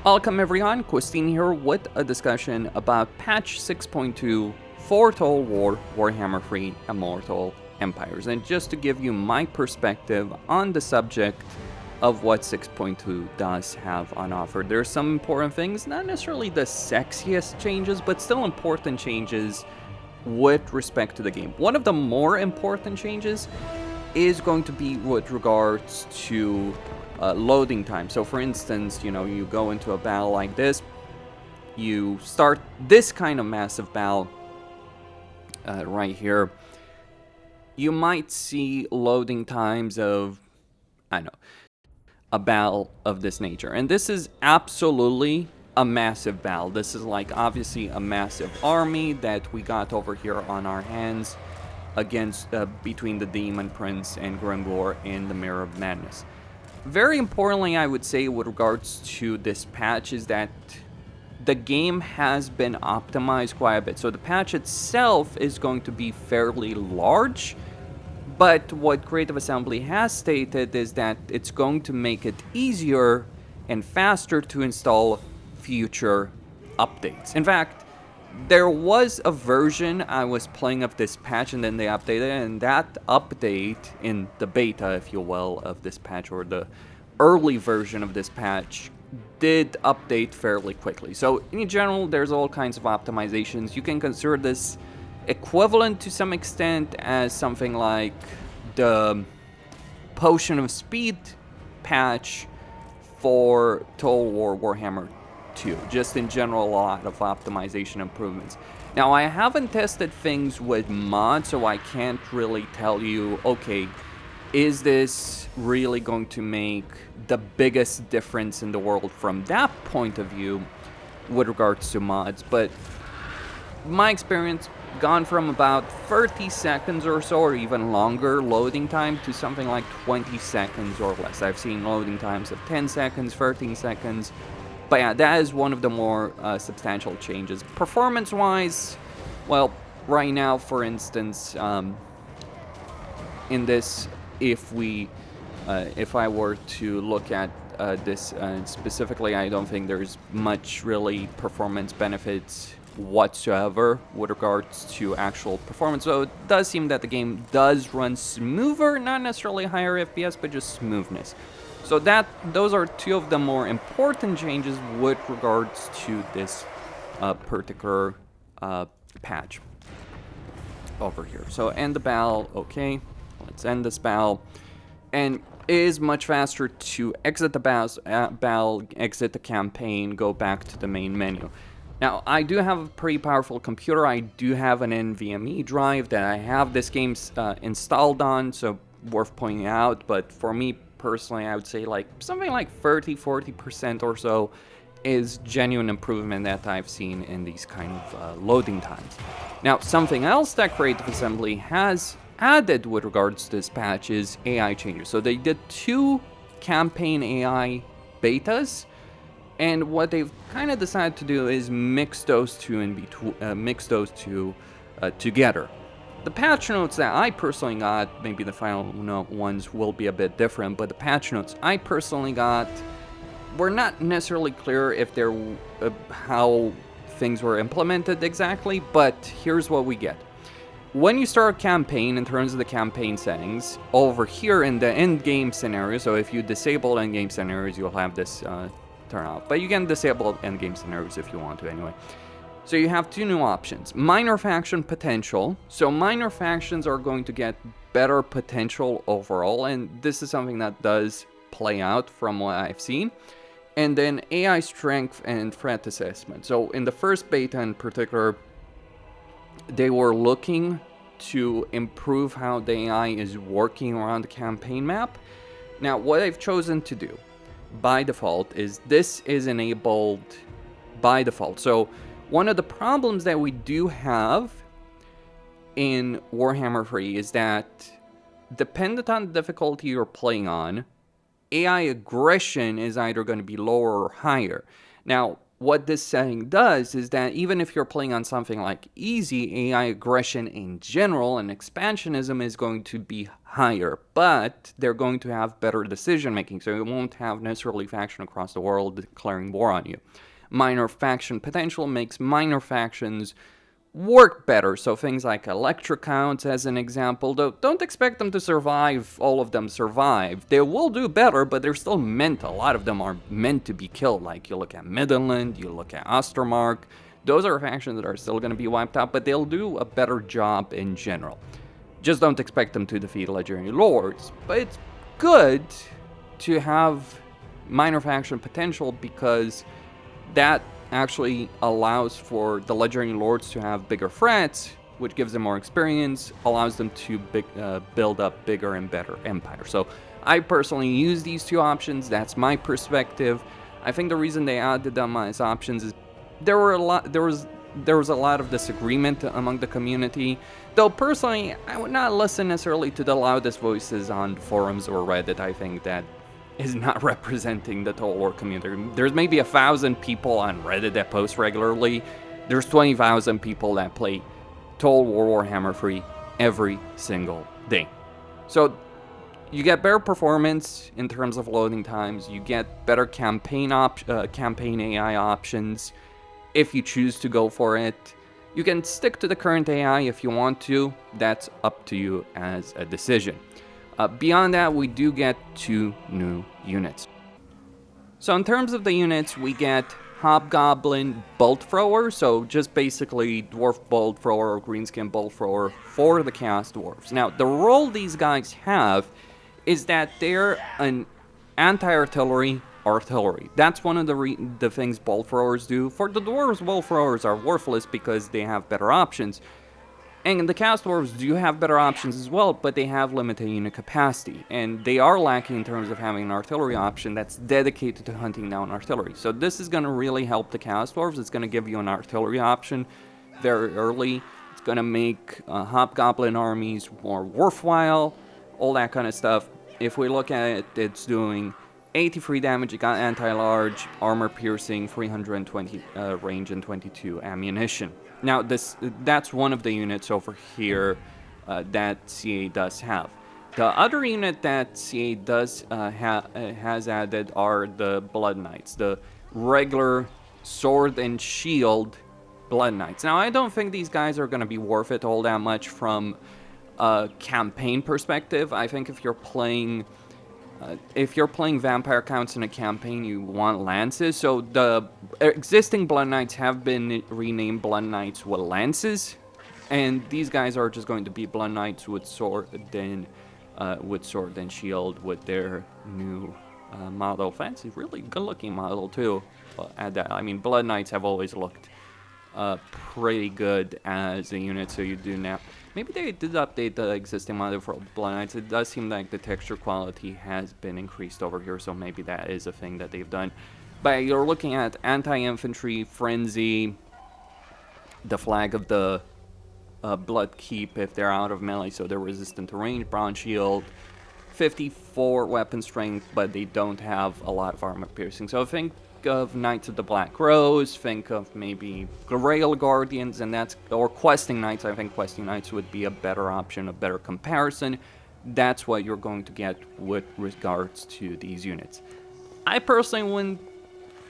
Welcome everyone, Christine here with a discussion about patch 6.2 for Total War Warhammer 3 Immortal Empires. And just to give you my perspective on the subject of what 6.2 does have on offer, there's some important things, not necessarily the sexiest changes, but still important changes with respect to the game. One of the more important changes is going to be with regards to loading time. So for instance, you go into a battle like this, you start this kind of massive battle right here, you might see loading times of, I don't know, a battle of this nature. And this is absolutely a massive battle. This is like obviously a massive army that we got over here on our hands against between the Demon Prince and Grimgor in the Mirror of Madness. Very importantly, I would say with regards to this patch is that the game has been optimized quite a bit. So the patch itself is going to be fairly large, but what Creative Assembly has stated is that it's going to make it easier and faster to install future updates. In fact, there was a version I was playing of this patch and then they updated it, and that update in the beta, if you will, of this patch, or the early version of this patch, did update fairly quickly. So in general, there's all kinds of optimizations. You can consider this equivalent to some extent as something like the Potion of Speed patch for Total War Warhammer 2. Just in general, a lot of optimization improvements. Now, I haven't tested things with mods, so I can't really tell you, okay, is this really going to make the biggest difference in the world from that point of view with regards to mods. But my experience, gone from about 30 seconds or so, or even longer loading time, to something like 20 seconds or less. I've seen loading times of 10 seconds, 13 seconds. But yeah, that is one of the more substantial changes. Performance-wise, well, right now, for instance, in this, if I were to look at this specifically, I don't think there's much really performance benefits whatsoever with regards to actual performance. So it does seem that the game does run smoother, not necessarily higher FPS, but just smoothness. So those are two of the more important changes with regards to this particular patch over here. So end the battle, okay, let's end this battle. And it is much faster to exit the battle, exit the campaign, go back to the main menu. Now, I do have a pretty powerful computer. I do have an NVMe drive that I have this game installed on, so worth pointing out. But for me personally, I would say like something like 30-40% or so is genuine improvement that I've seen in these kind of loading times. Now, something else that Creative Assembly has added with regards to this patch is AI changes. So they did 2 campaign AI betas, and what they've kind of decided to do is mix those two together. The patch notes that I personally got, maybe the final ones will be a bit different, but the patch notes I personally got were not necessarily clear if they're how things were implemented exactly, but here's what we get. When you start a campaign, in terms of the campaign settings, over here in the end-game scenario, so if you disable end-game scenarios, you'll have this turn off, but you can disable end-game scenarios if you want to anyway. So you have 2 new options. Minor faction potential. So minor factions are going to get better potential overall, and this is something that does play out from what I've seen. And then AI strength and threat assessment. So in the first beta in particular, they were looking to improve how the AI is working around the campaign map. Now, what I've chosen to do by default is this is enabled by default. So one of the problems that we do have in Warhammer 3 is that, dependent on the difficulty you're playing on, AI aggression is either going to be lower or higher. Now, what this setting does is that even if you're playing on something like easy, AI aggression in general and expansionism is going to be higher, but they're going to have better decision making, so you won't have necessarily faction across the world declaring war on you. Minor faction potential makes minor factions work better, so things like electric counts as an example, though don't expect them to survive, all of them survive. They will do better, but they're still meant, a lot of them are meant to be killed. Like you look at Midland, you look at Ostermark, those are factions that are still going to be wiped out, but they'll do a better job in general. Just don't expect them to defeat legendary lords, but it's good to have minor faction potential because that actually allows for the legendary lords to have bigger threats, which gives them more experience, allows them to build up bigger and better empires. So I personally use these two options. That's my perspective. I think the reason they added them as options is there was a lot of disagreement among the community. Though personally, I would not listen necessarily to the loudest voices on forums or Reddit. I think that is not representing the Total War community. There's maybe 1,000 people on Reddit that post regularly. There's 20,000 people that play Total War Warhammer 3 every single day. So you get better performance in terms of loading times. You get better campaign AI options if you choose to go for it. You can stick to the current AI if you want to. That's up to you as a decision. Beyond that, we do get 2 new units. So in terms of the units, we get Hobgoblin Bolt Thrower, so just basically Dwarf Bolt Thrower or Greenskin Bolt Thrower for the Chaos Dwarves. Now, the role these guys have is that they're an anti-artillery artillery. That's one of the things Bolt Throwers do. For the Dwarves, Bolt Throwers are worthless because they have better options. And the Chaos Dwarves do have better options as well, but they have limited unit capacity. And they are lacking in terms of having an artillery option that's dedicated to hunting down artillery. So this is going to really help the Chaos Dwarves. It's going to give you an artillery option very early. It's going to make Hobgoblin armies more worthwhile, all that kind of stuff. If we look at it, it's doing 83 damage, it got anti-large, armor piercing, 320 range, and 22 ammunition. Now, that's one of the units over here that CA does have. The other unit that CA does has added are the Blood Knights, the regular sword and shield Blood Knights. Now, I don't think these guys are going to be worth it all that much from a campaign perspective. I think if you're playing vampire counts in a campaign, you want lances. So the existing Blood Knights have been renamed Blood Knights with lances, and these guys are just going to be Blood Knights with sword and shield with their new model. Fancy, really good-looking model too. Add that. I mean, Blood Knights have always looked pretty good as a unit, so you do now. Maybe they did update the existing model for Blood Knights. It does seem like the texture quality has been increased over here, so maybe that is a thing that they've done. But you're looking at anti-infantry, frenzy, the flag of the blood keep if they're out of melee, so they're resistant to range, bronze shield, 54 weapon strength, but they don't have a lot of armor piercing. So I think of Knights of the Black Rose, think of maybe Grail Guardians, or Questing Knights. I think Questing Knights would be a better option, a better comparison. That's what you're going to get with regards to these units. I personally wouldn't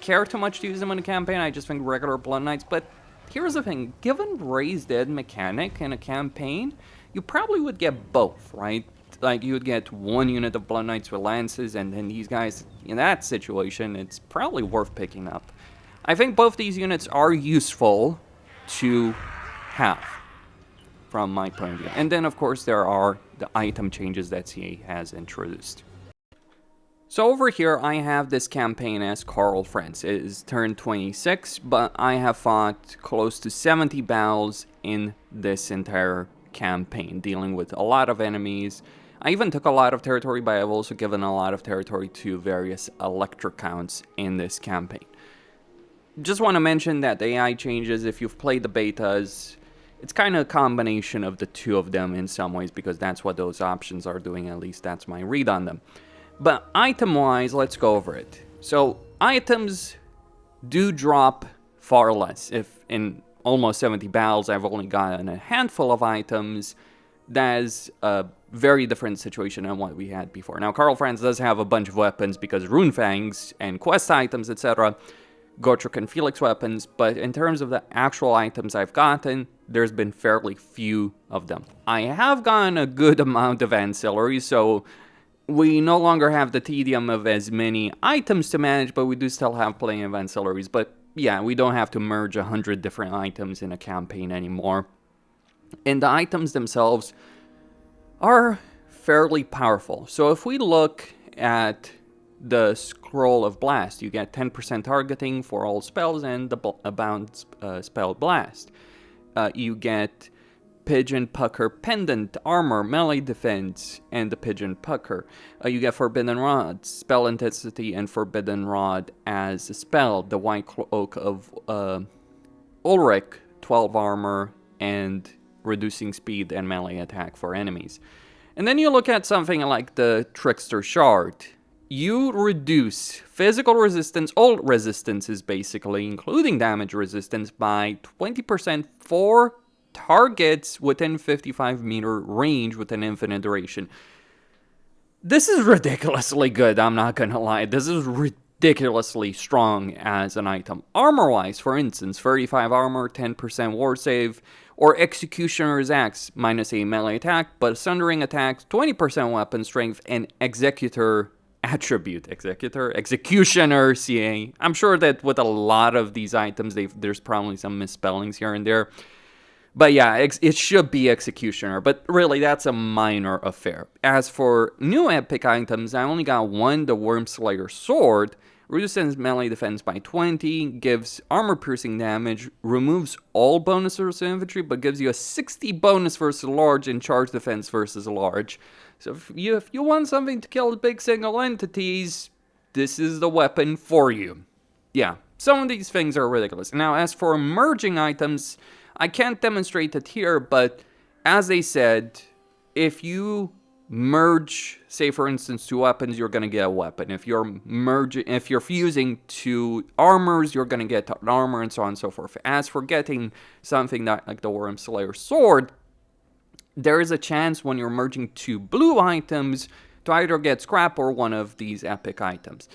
care too much to use them in a campaign. I just think regular Blood Knights, but here's the thing, given Raise Dead mechanic in a campaign, you probably would get both, right? Like, you would get one unit of Blood Knights with lances, and then these guys, in that situation, it's probably worth picking up. I think both these units are useful to have, from my point of view. And then, of course, there are the item changes that CA has introduced. So over here, I have this campaign as Carl Friends. It is turn 26, but I have fought close to 70 battles in this entire campaign, dealing with a lot of enemies. I even took a lot of territory, but I've also given a lot of territory to various electric counts in this campaign. Just want to mention that the AI changes, if you've played the betas, it's kind of a combination of the two of them in some ways, because that's what those options are doing, at least that's my read on them. But item-wise, let's go over it. So, items do drop far less. If in almost 70 battles I've only gotten a handful of items, that is a very different situation than what we had before. Now, Karl Franz does have a bunch of weapons because Rune Fangs and quest items, etc., Gotrek and Felix weapons, but in terms of the actual items I've gotten, there's been fairly few of them. I have gotten a good amount of ancillaries, so we no longer have the tedium of as many items to manage, but we do still have plenty of ancillaries. But yeah, we don't have to merge 100 different items in a campaign anymore. And the items themselves are fairly powerful. So if we look at the Scroll of Blast, you get 10% targeting for all spells and the Bound Spell Blast. You get Pigeon Pucker Pendant, Armor, Melee Defense, and the Pigeon Pucker. You get Forbidden Rod, Spell Intensity, and Forbidden Rod as a spell. The White Cloak of Ulrich, 12 Armor, and reducing speed and melee attack for enemies. And then you look at something like the Trickster Shard. You reduce physical resistance, all resistances basically, including damage resistance, by 20% for targets within 55 meter range with an infinite duration. This is ridiculously good, I'm not gonna lie. This is ridiculously strong as an item. Armor-wise, for instance, 35 armor, 10% war save, or Executioner's Axe, -8 melee attack, but Sundering attacks, 20% weapon strength, and Executor attribute. Executioner CA. I'm sure that with a lot of these items, there's probably some misspellings here and there. But yeah, it should be Executioner, but really that's a minor affair. As for new epic items, I only got one, the Wormslayer Sword. Reduces melee defense by 20, gives armor-piercing damage, removes all bonus versus infantry, but gives you a 60 bonus versus large and charge defense versus large. So if you want something to kill the big single entities, this is the weapon for you. Yeah, some of these things are ridiculous. Now, as for merging items, I can't demonstrate it here, but as they said, if you merge, say for instance, two weapons, you're gonna get a weapon. If you're fusing two armors, you're gonna get an armor, and so on and so forth. As for getting something like the Wormslayer Sword, there is a chance when you're merging two blue items to either get scrap or one of these epic items.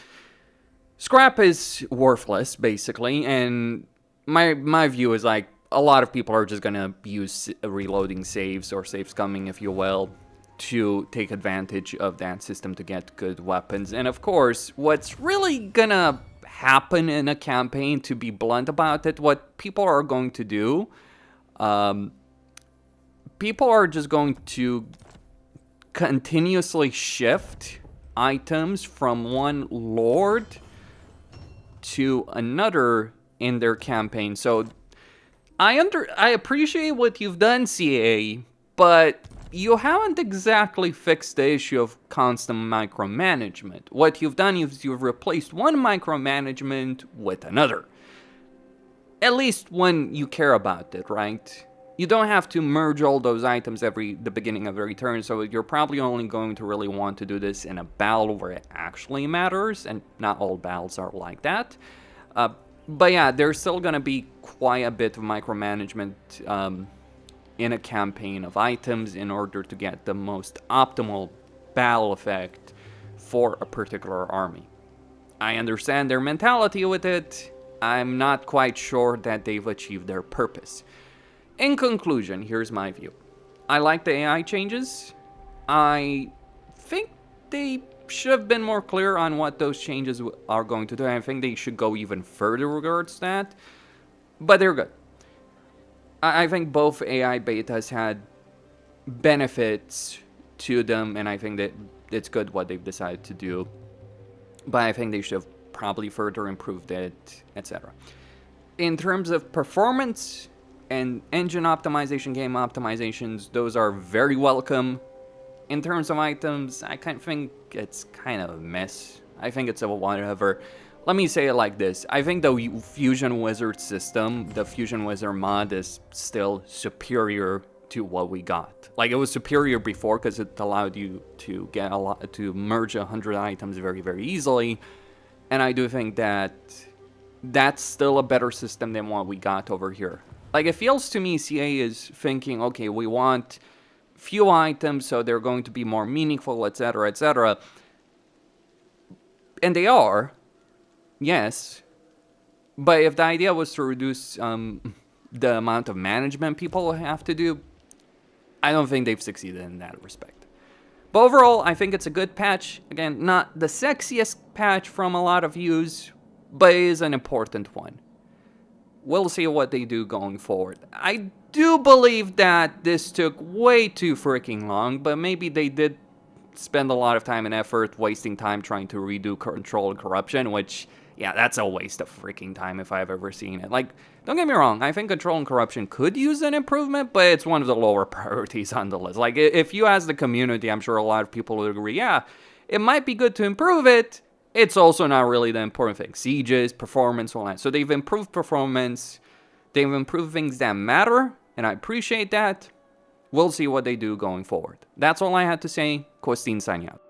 Scrap is worthless, basically, and my view is like a lot of people are just gonna use reloading saves or save scumming, if you will, to take advantage of that system to get good weapons. And of course, what's really gonna happen in a campaign, to be blunt about it, what people are going to do, people are just going to continuously shift items from one lord to another in their campaign. So I appreciate what you've done, CA, but you haven't exactly fixed the issue of constant micromanagement. What you've done is you've replaced one micromanagement with another. At least when you care about it, right? You don't have to merge all those items the beginning of every turn, so you're probably only going to really want to do this in a battle where it actually matters, and not all battles are like that. But yeah, there's still going to be quite a bit of micromanagement in a campaign of items in order to get the most optimal battle effect for a particular army. I understand their mentality with it. I'm not quite sure that they've achieved their purpose. In conclusion, here's my view. I like the AI changes. I think they should have been more clear on what those changes are going to do. I think they should go even further regards that. But they're good. I think both AI betas had benefits to them, and I think that it's good what they've decided to do. But I think they should have probably further improved it, etc. In terms of performance and engine optimization, game optimizations, those are very welcome. In terms of items, I kind of think it's kind of a mess. I think it's a whatever. Let me say it like this. I think the Fusion Wizard system, the Fusion Wizard mod, is still superior to what we got. Like, it was superior before because it allowed you to get to merge 100 items very, very easily. And I do think that that's still a better system than what we got over here. Like, it feels to me CA is thinking, okay, we want few items, so they're going to be more meaningful, etc., etc. And they are, yes. But if the idea was to reduce the amount of management people have to do, I don't think they've succeeded in that respect. But overall, I think it's a good patch. Again, not the sexiest patch from a lot of views, but it is an important one. We'll see what they do going forward. I do believe that this took way too freaking long, but maybe they did spend a lot of time and effort wasting time trying to redo control and corruption, which, yeah, that's a waste of freaking time if I've ever seen it. Like, don't get me wrong, I think control and corruption could use an improvement, but it's one of the lower priorities on the list. Like, if you ask the community, I'm sure a lot of people would agree, yeah, it might be good to improve it. It's also not really the important thing. Sieges, performance, all that. So they've improved performance. They've improved things that matter, and I appreciate that. We'll see what they do going forward. That's all I had to say. Costin signing out.